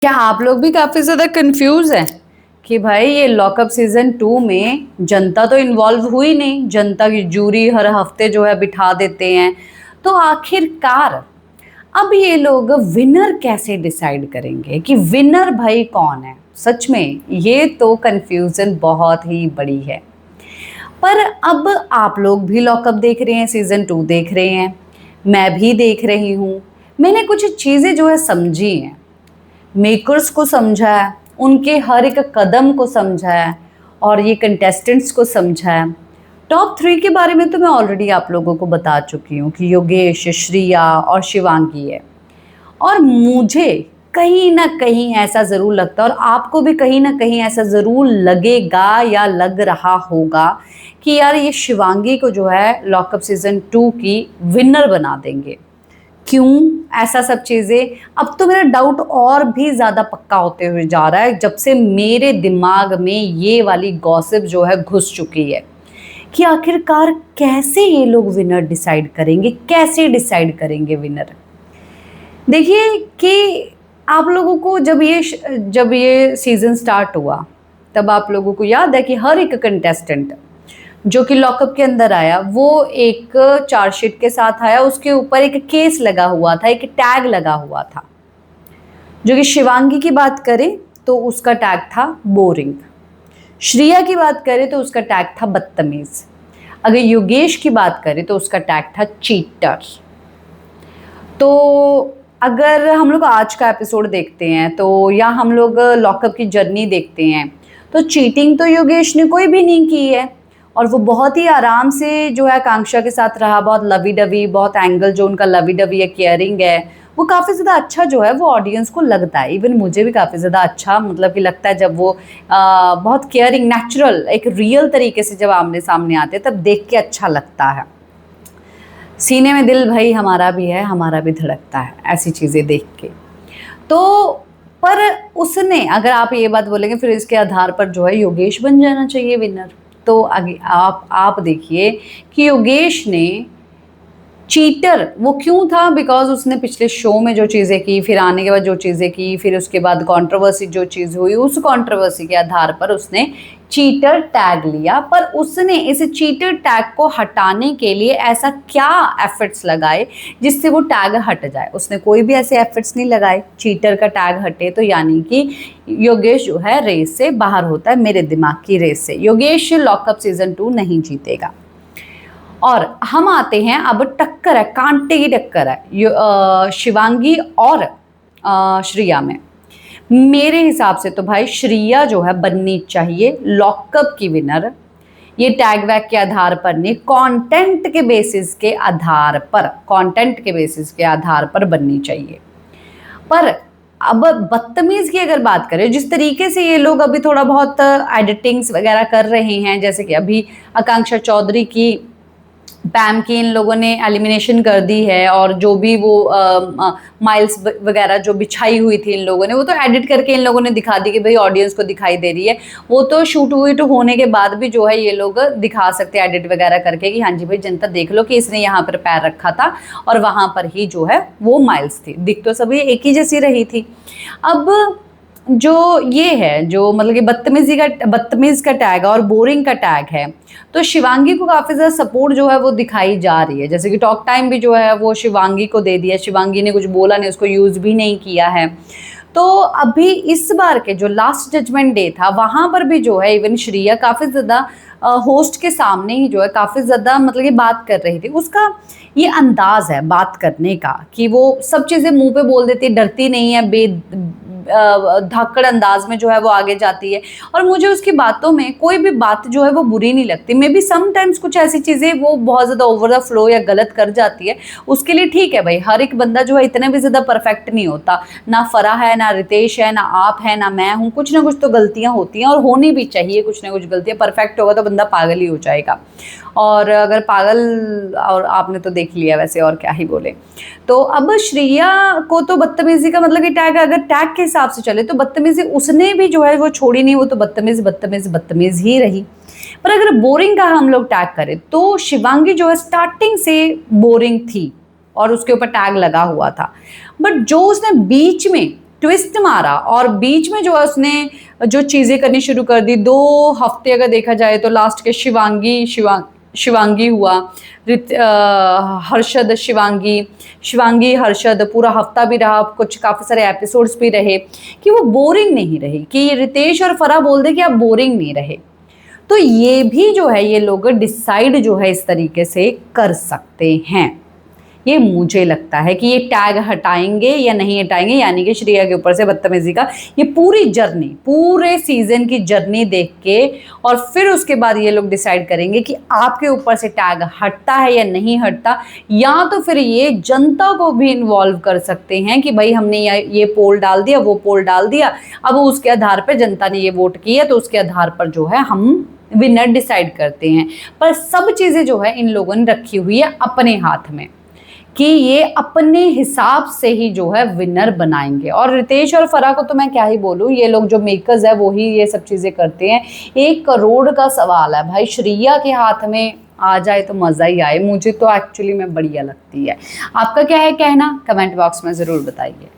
क्या आप लोग भी काफी ज्यादा कंफ्यूज हैं कि भाई ये लॉकअप सीजन 2 में जनता तो इन्वॉल्व हुई नहीं। जनता की जूरी हर हफ्ते जो है बिठा देते हैं। तो आखिरकार अब ये लोग विनर कैसे डिसाइड करेंगे कि विनर भाई कौन है। सच में ये तो कंफ्यूजन बहुत ही बड़ी है। पर अब आप लोग भी लॉकअप देख रहे हैं, सीजन 2 देख रहे हैं, मैं भी देख रही हूँ। मैंने कुछ चीजें जो है समझी हैं, मेकर्स को समझा है, उनके हर एक कदम को समझा है और ये कंटेस्टेंट्स को समझा है। टॉप 3 के बारे में तो मैं ऑलरेडी आप लोगों को बता चुकी हूँ कि योगेश, श्रिया और शिवांगी है। और मुझे कहीं ना कहीं ऐसा ज़रूर लगता है और आपको भी कहीं ना कहीं ऐसा ज़रूर लगेगा या लग रहा होगा कि यार ये शिवांगी को जो है लॉकअप सीजन 2 की विनर बना देंगे। क्यों ऐसा सब चीज़ें, अब तो मेरा डाउट और भी ज़्यादा पक्का होते हुए जा रहा है जब से मेरे दिमाग में ये वाली गॉसिप जो है घुस चुकी है कि आखिरकार कैसे ये लोग विनर डिसाइड करेंगे, कैसे डिसाइड करेंगे विनर। देखिए कि आप लोगों को जब ये सीज़न स्टार्ट हुआ तब आप लोगों को याद है कि हर एक कंटेस्टेंट जो कि लॉकअप के अंदर आया वो एक चार्जशीट के साथ आया, उसके ऊपर एक केस लगा हुआ था, एक टैग लगा हुआ था। जो कि शिवांगी की बात करें तो उसका टैग था बोरिंग, श्रिया की बात करें तो उसका टैग था बदतमीज, अगर योगेश की बात करें तो उसका टैग था चीटर। तो अगर हम लोग आज का एपिसोड देखते हैं तो या हम लोग लॉकअप की जर्नी देखते हैं तो चीटिंग तो योगेश ने कोई भी नहीं की है और वो बहुत ही आराम से जो है आकांक्षा के साथ रहा। बहुत लवी डवी, बहुत एंगल जो उनका लवी डवी है, केयरिंग है, वो काफ़ी ज़्यादा अच्छा जो है वो ऑडियंस को लगता है। इवन मुझे भी काफ़ी ज़्यादा अच्छा मतलब कि लगता है जब वो बहुत केयरिंग, नेचुरल, एक रियल तरीके से जब आमने सामने आते हैं तब देख के अच्छा लगता है। सीने में दिल भाई हमारा भी है, हमारा भी धड़कता है ऐसी चीज़ें देख के। तो पर उसने, अगर आप ये बात बोलेंगे फिर इसके आधार पर जो है योगेश बन जाना चाहिए विनर। तो आगे आप देखिए कि योगेश ने चीटर वो क्यों था, बिकॉज उसने पिछले शो में जो चीज़ें की, फिर आने के बाद जो चीज़ें की, फिर उसके बाद कंट्रोवर्सी जो चीज़ हुई, उस कंट्रोवर्सी के आधार पर उसने चीटर टैग लिया। पर उसने इस चीटर टैग को हटाने के लिए ऐसा क्या एफर्ट्स लगाए जिससे वो टैग हट जाए। उसने कोई भी ऐसे एफर्ट्स नहीं लगाए चीटर का टैग हटे। तो यानी कि योगेश जो है रेस से बाहर होता है, मेरे दिमाग की रेस से योगेश लॉकअप सीजन 2 नहीं जीतेगा। और हम आते हैं, अब टक्कर है, कांटे की टक्कर है शिवांगी और श्रिया में। मेरे हिसाब से तो भाई श्रिया जो है बननी चाहिए लॉकअप की विनर। ये टैग वैग के आधार पर नहीं, कंटेंट के बेसिस के आधार पर, कंटेंट के बेसिस के आधार पर बननी चाहिए। पर अब बदतमीज की अगर बात करें, जिस तरीके से ये लोग अभी थोड़ा बहुत एडिटिंग्स वगैरह कर रहे हैं, जैसे कि अभी आकांक्षा चौधरी की, पैम की इन लोगों ने एलिमिनेशन कर दी है और जो भी वो माइल्स वगैरह जो बिछाई हुई थी इन लोगों ने, वो तो एडिट करके इन लोगों ने दिखा दी कि भाई ऑडियंस को दिखाई दे रही है। वो तो शूट हुई तो होने के बाद भी जो है ये लोग दिखा सकते हैं एडिट वगैरह करके कि हाँ जी भाई जनता देख लो कि इसने यहाँ पर पैर रखा था और वहाँ पर ही जो है वो माइल्स थी। दिख तो सभी एक ही जैसी रही थी। अब जो ये है, जो मतलब कि बदतमीज का टैग और बोरिंग का टैग है, तो शिवांगी को काफ़ी ज़्यादा सपोर्ट जो है वो दिखाई जा रही है। जैसे कि टॉक टाइम भी जो है वो शिवांगी को दे दिया, शिवांगी ने कुछ बोला नहीं, उसको यूज़ भी नहीं किया है। तो अभी इस बार के जो लास्ट जजमेंट डे था वहाँ पर भी जो है इवन श्रिया काफ़ी ज़्यादा होस्ट के सामने ही जो है काफ़ी ज़्यादा मतलब कि बात कर रही थी। उसका ये अंदाज है बात करने का कि वो सब चीज़ें मुंह पे बोल देती है, डरती नहीं है, धाकड़ अंदाज में जो है वो आगे जाती है। और मुझे उसकी बातों में कोई भी बात जो है वो बुरी नहीं लगती। मे बी समटाइम्स कुछ ऐसी चीज़ें वो बहुत ज़्यादा ओवर द फ्लो या गलत कर जाती है, उसके लिए ठीक है भाई, हर एक बंदा जो है इतना भी ज़्यादा परफेक्ट नहीं होता। ना फरा है, ना रितेश है, ना आप है, ना मैं हूँ, कुछ ना कुछ तो गलतियाँ होती हैं और होनी भी चाहिए कुछ ना कुछ गलतियाँ। परफेक्ट होगा तो बंदा पागल ही हो जाएगा, और अगर पागल, और आपने तो देख लिया वैसे और क्या ही बोले। तो अब श्रिया को तो बदतमीजी का मतलब कि टैग, अगर टैग के हिसाब से चले तो बदतमीजी उसने भी जो है वो छोड़ी नहीं, वो तो बदतमीज ही रही। पर अगर बोरिंग का हम लोग टैग करें तो शिवांगी जो है स्टार्टिंग से बोरिंग थी और उसके ऊपर टैग लगा हुआ था। बट जो उसने बीच में ट्विस्ट मारा और बीच में जो है उसने जो चीज़ें करनी शुरू कर दी। 2 हफ्ते अगर देखा जाए तो लास्ट के शिवांगी हुआ, हर्षद शिवांगी हर्षद पूरा हफ्ता भी रहा, कुछ काफ़ी सारे एपिसोड्स भी रहे कि वो बोरिंग नहीं रहे, कि रितेश और फराह बोल दे कि आप बोरिंग नहीं रहे। तो ये भी जो है ये लोग डिसाइड जो है इस तरीके से कर सकते हैं। ये मुझे लगता है कि ये टैग हटाएंगे या नहीं हटाएंगे, यानी कि श्रेया के ऊपर से बदतमीजी का ये पूरी जर्नी, पूरे सीजन की जर्नी देख के और फिर उसके बाद ये लोग डिसाइड करेंगे कि आपके ऊपर से टैग हटता है या नहीं हटता। या तो फिर ये जनता को भी इन्वॉल्व कर सकते हैं कि भाई हमने ये पोल डाल दिया, वो पोल डाल दिया, अब उसके आधार पर जनता ने ये वोट किया तो उसके आधार पर जो है हम विनर डिसाइड करते हैं। पर सब चीज़ें जो है इन लोगों ने रखी हुई है अपने हाथ में कि ये अपने हिसाब से ही जो है विनर बनाएंगे। और रितेश और फराह को तो मैं क्या ही बोलूँ, ये लोग जो मेकर्स है वो ही ये सब चीज़ें करते हैं। 1 करोड़ का सवाल है भाई, श्रेया के हाथ में आ जाए तो मज़ा ही आए। मुझे तो एक्चुअली में बढ़िया लगती है। आपका क्या है कहना, कमेंट बॉक्स में ज़रूर बताइए।